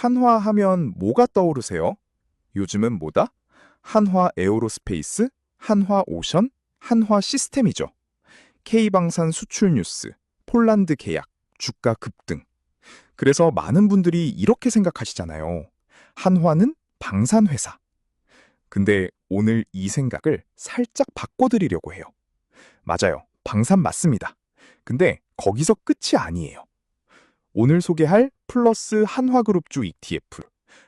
한화 하면 뭐가 떠오르세요? 요즘은 뭐다? 한화 에어로스페이스, 한화 오션, 한화 시스템이죠. K방산 수출 뉴스, 폴란드 계약, 주가 급등. 그래서 많은 분들이 이렇게 생각하시잖아요. 한화는 방산회사. 근데 오늘 이 생각을 살짝 바꿔드리려고 해요. 맞아요. 방산 맞습니다. 근데 거기서 끝이 아니에요. 오늘 소개할 플러스 한화그룹주 ETF,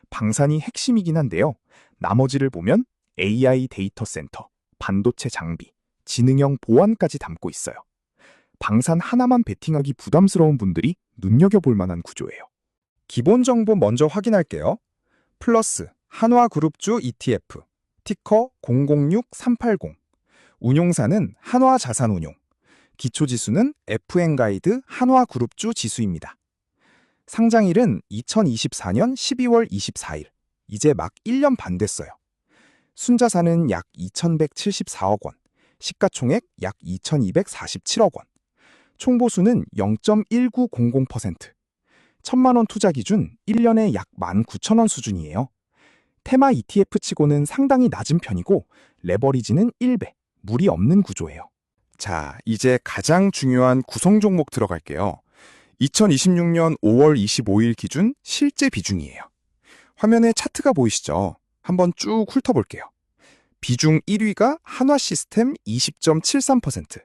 방산이 핵심이긴 한데요. 나머지를 보면 AI 데이터 센터, 반도체 장비, 지능형 보안까지 담고 있어요. 방산 하나만 베팅하기 부담스러운 분들이 눈여겨볼 만한 구조예요. 기본 정보 먼저 확인할게요. 플러스 한화그룹주 ETF, 티커 006380, 운용사는 한화자산운용, 기초지수는 FN가이드 한화그룹주 지수입니다. 상장일은 2024년 12월 24일, 이제 막 1년 반 됐어요. 순자산은 약 2,174억 원, 시가총액 약 2,247억 원, 총보수는 0.1900%, 1,000만 원 투자 기준 1년에 약 19,000원 수준이에요. 테마 ETF치고는 상당히 낮은 편이고 레버리지는 1배, 무리 없는 구조예요. 자, 이제 가장 중요한 구성 종목 들어갈게요. 2026년 5월 25일 기준 실제 비중이에요. 화면에 차트가 보이시죠? 한번 쭉 훑어볼게요. 비중 1위가 한화시스템 20.73%,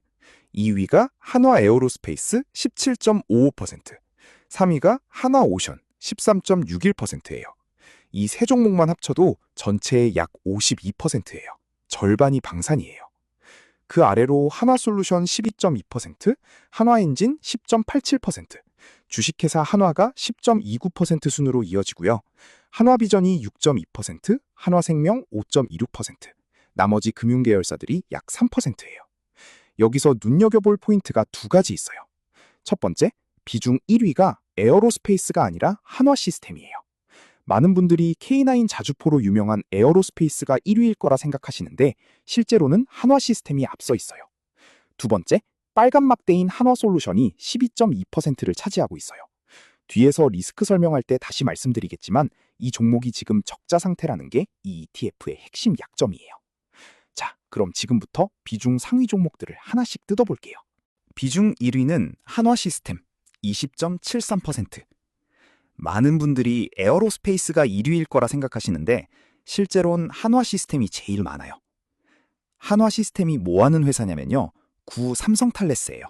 2위가 한화에어로스페이스 17.55%, 3위가 한화오션 13.61%예요. 이 세 종목만 합쳐도 전체의 약 52%예요. 절반이 방산이에요. 그 아래로 한화솔루션 12.2%, 한화엔진 10.87%, 주식회사 한화가 10.29% 순으로 이어지고요. 한화비전이 6.2%, 한화생명 5.26%, 나머지 금융계열사들이 약 3%예요. 여기서 눈여겨볼 포인트가 두 가지 있어요. 첫 번째, 비중 1위가 에어로스페이스가 아니라 한화시스템이에요. 많은 분들이 K9 자주포로 유명한 에어로스페이스가 1위일 거라 생각하시는데 실제로는 한화시스템이 앞서 있어요. 두 번째, 빨간 막대인 한화솔루션이 12.2%를 차지하고 있어요. 뒤에서 리스크 설명할 때 다시 말씀드리겠지만 이 종목이 지금 적자 상태라는 게 이 ETF의 핵심 약점이에요. 자, 그럼 지금부터 비중 상위 종목들을 하나씩 뜯어볼게요. 비중 1위는 한화시스템 20.73%. 많은 분들이 에어로스페이스가 1위일 거라 생각하시는데 실제로는 한화시스템이 제일 많아요. 한화시스템이 뭐 하는 회사냐면요. 구 삼성탈레스예요.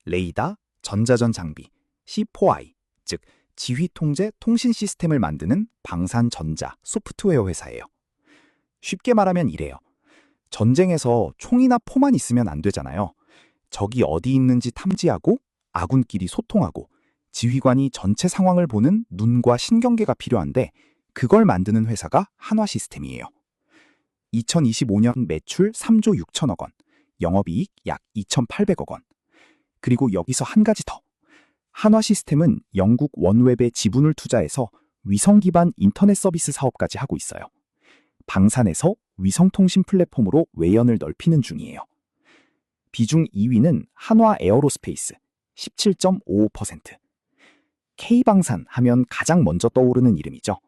레이더, 전자전 장비, C4I, 즉 지휘통제 통신 시스템을 만드는 방산전자 소프트웨어 회사예요. 쉽게 말하면 이래요. 전쟁에서 총이나 포만 있으면 안 되잖아요. 적이 어디 있는지 탐지하고 아군끼리 소통하고 지휘관이 전체 상황을 보는 눈과 신경계가 필요한데 그걸 만드는 회사가 한화시스템이에요. 2025년 매출 3조 6천억 원, 영업이익 약 2,800억 원. 그리고 여기서 한 가지 더. 한화시스템은 영국 원웹에 지분을 투자해서 위성 기반 인터넷 서비스 사업까지 하고 있어요. 방산에서 위성통신 플랫폼으로 외연을 넓히는 중이에요. 비중 2위는 한화에어로스페이스 17.55%. K방산 하면 가장 먼저 떠오르는 이름이죠.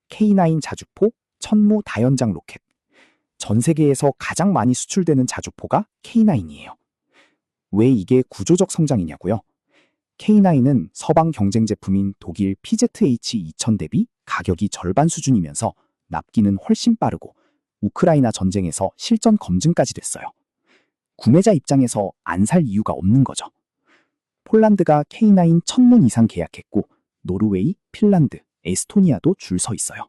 K9 자주포, 천무 다연장 로켓. 전 세계에서 가장 많이 수출되는 자주포가 K9이에요. 왜 이게 구조적 성장이냐고요? K9은 서방 경쟁 제품인 독일 PZH-2000 대비 가격이 절반 수준이면서 납기는 훨씬 빠르고 우크라이나 전쟁에서 실전 검증까지 됐어요. 구매자 입장에서 안 살 이유가 없는 거죠. 폴란드가 K9 1000문 이상 계약했고 노르웨이, 핀란드, 에스토니아도 줄 서 있어요.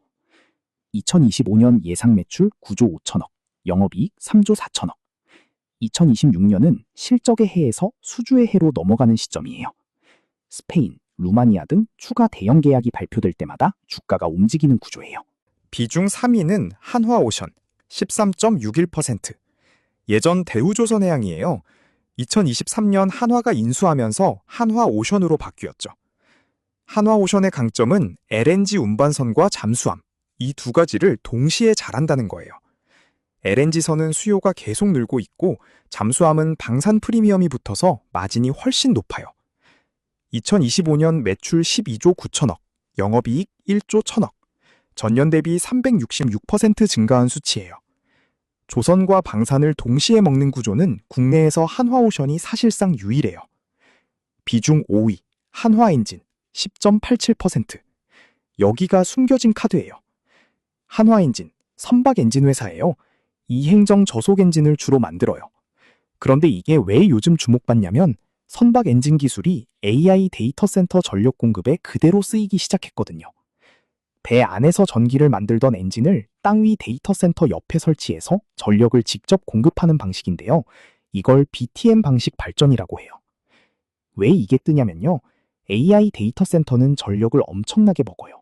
2025년 예상 매출 9조 5천억, 영업이익 3조 4천억. 2026년은 실적의 해에서 수주의 해로 넘어가는 시점이에요. 스페인, 루마니아 등 추가 대형 계약이 발표될 때마다 주가가 움직이는 구조예요. 비중 3위는 한화오션 13.61%. 예전 대우조선해양이에요. 2023년 한화가 인수하면서 한화오션으로 바뀌었죠. 한화오션의 강점은 LNG 운반선과 잠수함, 이 두 가지를 동시에 잘한다는 거예요. LNG선은 수요가 계속 늘고 있고 잠수함은 방산 프리미엄이 붙어서 마진이 훨씬 높아요. 2025년 매출 12조 9천억, 영업이익 1조 1천억, 전년 대비 366% 증가한 수치예요. 조선과 방산을 동시에 먹는 구조는 국내에서 한화오션이 사실상 유일해요. 비중 5위, 한화엔진 10.87%. 여기가 숨겨진 카드예요. 한화엔진, 선박엔진 회사예요. 이행정 저속엔진을 주로 만들어요. 그런데 이게 왜 요즘 주목받냐면 선박엔진 기술이 AI 데이터 센터 전력 공급에 그대로 쓰이기 시작했거든요. 배 안에서 전기를 만들던 엔진을 땅 위 데이터 센터 옆에 설치해서 전력을 직접 공급하는 방식인데요. 이걸 BTM 방식 발전이라고 해요. 왜 이게 뜨냐면요. AI 데이터 센터는 전력을 엄청나게 먹어요.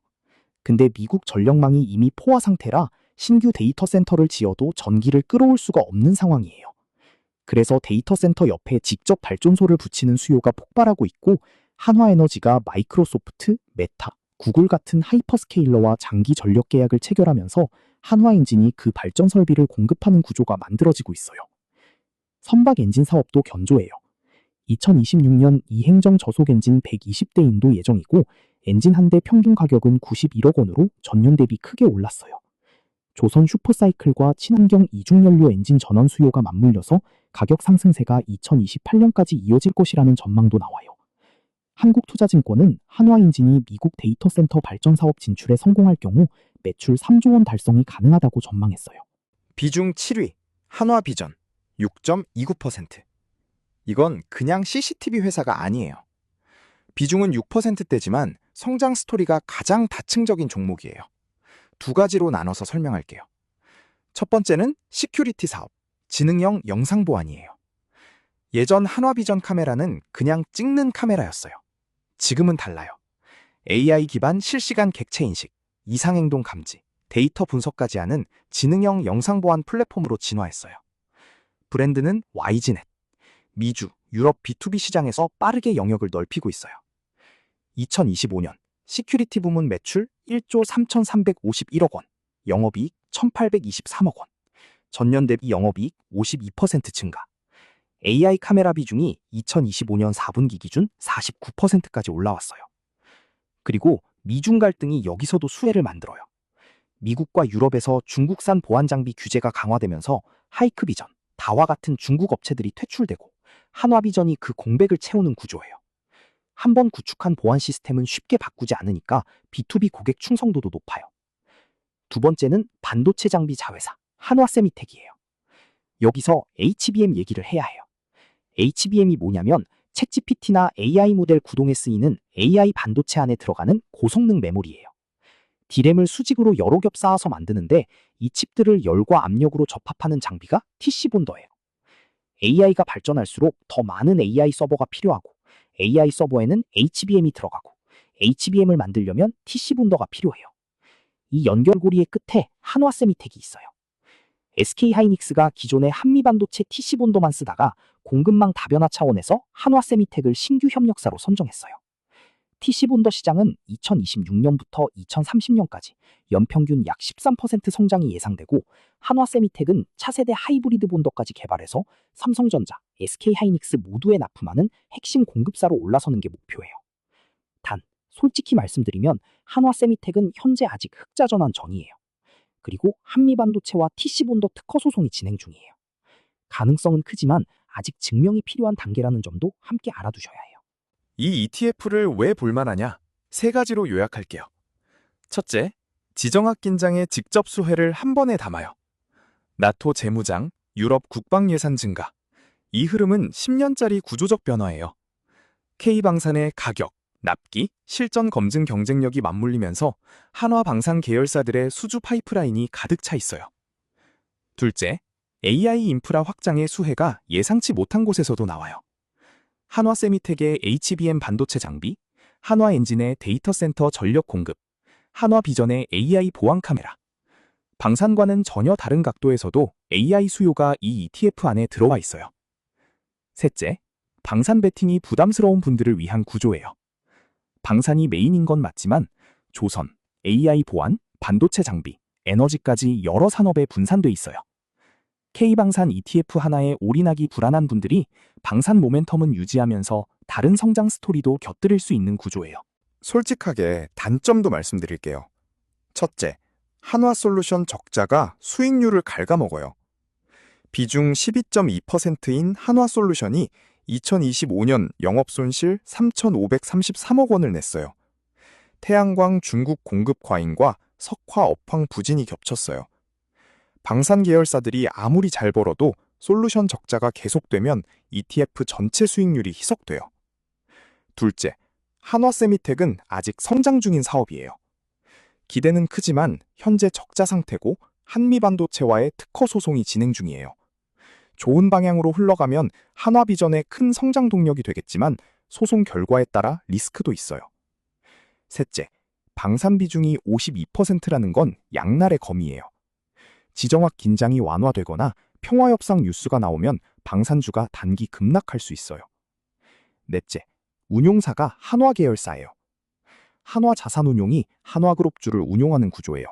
근데 미국 전력망이 이미 포화 상태라 신규 데이터 센터를 지어도 전기를 끌어올 수가 없는 상황이에요. 그래서 데이터 센터 옆에 직접 발전소를 붙이는 수요가 폭발하고 있고 한화에너지가 마이크로소프트, 메타, 구글 같은 하이퍼스케일러와 장기 전력 계약을 체결하면서 한화엔진이 그 발전 설비를 공급하는 구조가 만들어지고 있어요. 선박 엔진 사업도 견조해요. 2026년 이행정 저속 엔진 120대 인도 예정이고 엔진 한 대 평균 가격은 91억 원으로 전년 대비 크게 올랐어요. 조선 슈퍼사이클과 친환경 이중연료 엔진 전원 수요가 맞물려서 가격 상승세가 2028년까지 이어질 것이라는 전망도 나와요. 한국투자증권은 한화엔진이 미국 데이터 센터 발전 사업 진출에 성공할 경우 매출 3조 원 달성이 가능하다고 전망했어요. 비중 7위, 한화비전 6.29%. 이건 그냥 CCTV 회사가 아니에요. 비중은 6%대지만 성장 스토리가 가장 다층적인 종목이에요. 두 가지로 나눠서 설명할게요. 첫 번째는 시큐리티 사업, 지능형 영상 보안이에요. 예전 한화비전 카메라는 그냥 찍는 카메라였어요. 지금은 달라요. AI 기반 실시간 객체 인식, 이상행동 감지, 데이터 분석까지 하는 지능형 영상 보안 플랫폼으로 진화했어요. 브랜드는 YG넷, 미주, 유럽 B2B 시장에서 빠르게 영역을 넓히고 있어요. 2025년 시큐리티 부문 매출 1조 3,351억 원, 영업이익 1,823억 원, 전년 대비 영업이익 52% 증가. AI 카메라 비중이 2025년 4분기 기준 49%까지 올라왔어요. 그리고 미중 갈등이 여기서도 수혜를 만들어요. 미국과 유럽에서 중국산 보안 장비 규제가 강화되면서 하이크비전, 다와 같은 중국 업체들이 퇴출되고 한화비전이 그 공백을 채우는 구조예요. 한번 구축한 보안 시스템은 쉽게 바꾸지 않으니까 B2B 고객 충성도도 높아요. 두 번째는 반도체 장비 자회사, 한화세미텍이에요. 여기서 HBM 얘기를 해야 해요. HBM이 뭐냐면 챗GPT나 AI 모델 구동에 쓰이는 AI 반도체 안에 들어가는 고성능 메모리예요. D램을 수직으로 여러 겹 쌓아서 만드는데 이 칩들을 열과 압력으로 접합하는 장비가 TC본더예요. AI가 발전할수록 더 많은 AI 서버가 필요하고 AI 서버에는 HBM이 들어가고 HBM을 만들려면 TC본더가 필요해요. 이 연결고리의 끝에 한화세미텍이 있어요. SK하이닉스가 기존의 한미반도체 TC본더만 쓰다가 공급망 다변화 차원에서 한화세미텍을 신규 협력사로 선정했어요. TC본더 시장은 2026년부터 2030년까지 연평균 약 13% 성장이 예상되고 한화세미텍은 차세대 하이브리드 본더까지 개발해서 삼성전자, SK하이닉스 모두에 납품하는 핵심 공급사로 올라서는 게 목표예요. 단, 솔직히 말씀드리면 한화세미텍은 현재 아직 흑자 전환 전이에요. 그리고 한미반도체와 TC본더 특허 소송이 진행 중이에요. 가능성은 크지만 아직 증명이 필요한 단계라는 점도 함께 알아두셔야 해요. 이 ETF를 왜 볼만하냐? 세 가지로 요약할게요. 첫째, 지정학 긴장의 직접 수혜를 한 번에 담아요. 나토 재무장, 유럽 국방 예산 증가. 이 흐름은 10년짜리 구조적 변화예요. K방산의 가격, 납기, 실전 검증 경쟁력이 맞물리면서 한화방산 계열사들의 수주 파이프라인이 가득 차 있어요. 둘째, AI 인프라 확장의 수혜가 예상치 못한 곳에서도 나와요. 한화세미텍의 HBM 반도체 장비, 한화엔진의 데이터 센터 전력 공급, 한화비전의 AI 보안 카메라. 방산과는 전혀 다른 각도에서도 AI 수요가 이 ETF 안에 들어와 있어요. 셋째, 방산 베팅이 부담스러운 분들을 위한 구조예요. 방산이 메인인 건 맞지만 조선, AI 보안, 반도체 장비, 에너지까지 여러 산업에 분산돼 있어요. K방산 ETF 하나에 올인하기 불안한 분들이 방산 모멘텀은 유지하면서 다른 성장 스토리도 곁들일 수 있는 구조예요. 솔직하게 단점도 말씀드릴게요. 첫째, 한화솔루션 적자가 수익률을 갉아먹어요. 비중 12.2%인 한화솔루션이 2025년 영업손실 3,533억 원을 냈어요. 태양광 중국 공급 과잉과 석화 업황 부진이 겹쳤어요. 방산 계열사들이 아무리 잘 벌어도 솔루션 적자가 계속되면 ETF 전체 수익률이 희석돼요. 둘째, 한화세미텍은 아직 성장 중인 사업이에요. 기대는 크지만 현재 적자 상태고 한미반도체와의 특허 소송이 진행 중이에요. 좋은 방향으로 흘러가면 한화비전의 큰 성장 동력이 되겠지만 소송 결과에 따라 리스크도 있어요. 셋째, 방산 비중이 52%라는 건 양날의 검이에요. 지정학 긴장이 완화되거나 평화협상 뉴스가 나오면 방산주가 단기 급락할 수 있어요. 넷째, 운용사가 한화 계열사예요. 한화자산운용이 한화그룹주를 운용하는 구조예요.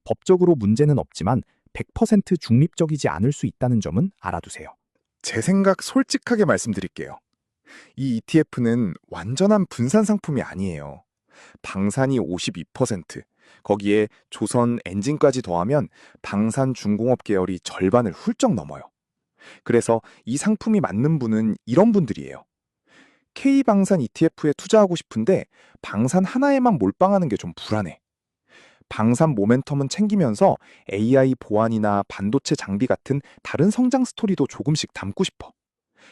법적으로 문제는 없지만 100% 중립적이지 않을 수 있다는 점은 알아두세요. 제 생각 솔직하게 말씀드릴게요. 이 ETF는 완전한 분산 상품이 아니에요. 방산이 52%, 거기에 조선 엔진까지 더하면 방산 중공업 계열이 절반을 훌쩍 넘어요. 그래서 이 상품이 맞는 분은 이런 분들이에요. K방산 ETF에 투자하고 싶은데 방산 하나에만 몰빵하는 게 좀 불안해. 방산 모멘텀은 챙기면서 AI 보안이나 반도체 장비 같은 다른 성장 스토리도 조금씩 담고 싶어.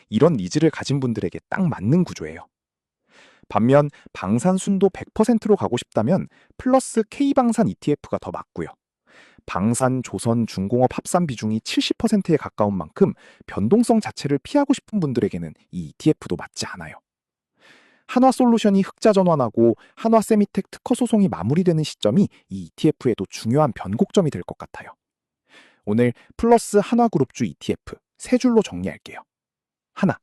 이런 니즈를 가진 분들에게 딱 맞는 구조예요. 반면 방산 순도 100%로 가고 싶다면 플러스 K방산 ETF가 더 맞고요. 방산, 조선, 중공업 합산 비중이 70%에 가까운 만큼 변동성 자체를 피하고 싶은 분들에게는 이 ETF도 맞지 않아요. 한화솔루션이 흑자 전환하고 한화세미텍 특허 소송이 마무리되는 시점이 이 ETF에도 중요한 변곡점이 될 것 같아요. 오늘 플러스 한화그룹주 ETF 세 줄로 정리할게요. 하나,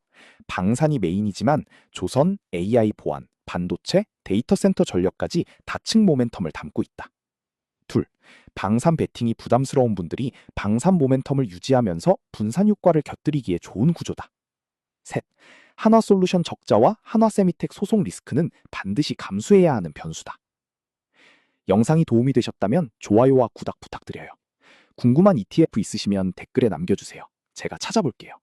방산이 메인이지만 조선, AI 보안, 반도체, 데이터 센터 전력까지 다층 모멘텀을 담고 있다. 둘, 방산 베팅이 부담스러운 분들이 방산 모멘텀을 유지하면서 분산 효과를 곁들이기에 좋은 구조다. 셋, 한화솔루션 적자와 한화세미텍 소송 리스크는 반드시 감수해야 하는 변수다. 영상이 도움이 되셨다면 좋아요와 구독 부탁드려요. 궁금한 ETF 있으시면 댓글에 남겨주세요. 제가 찾아볼게요.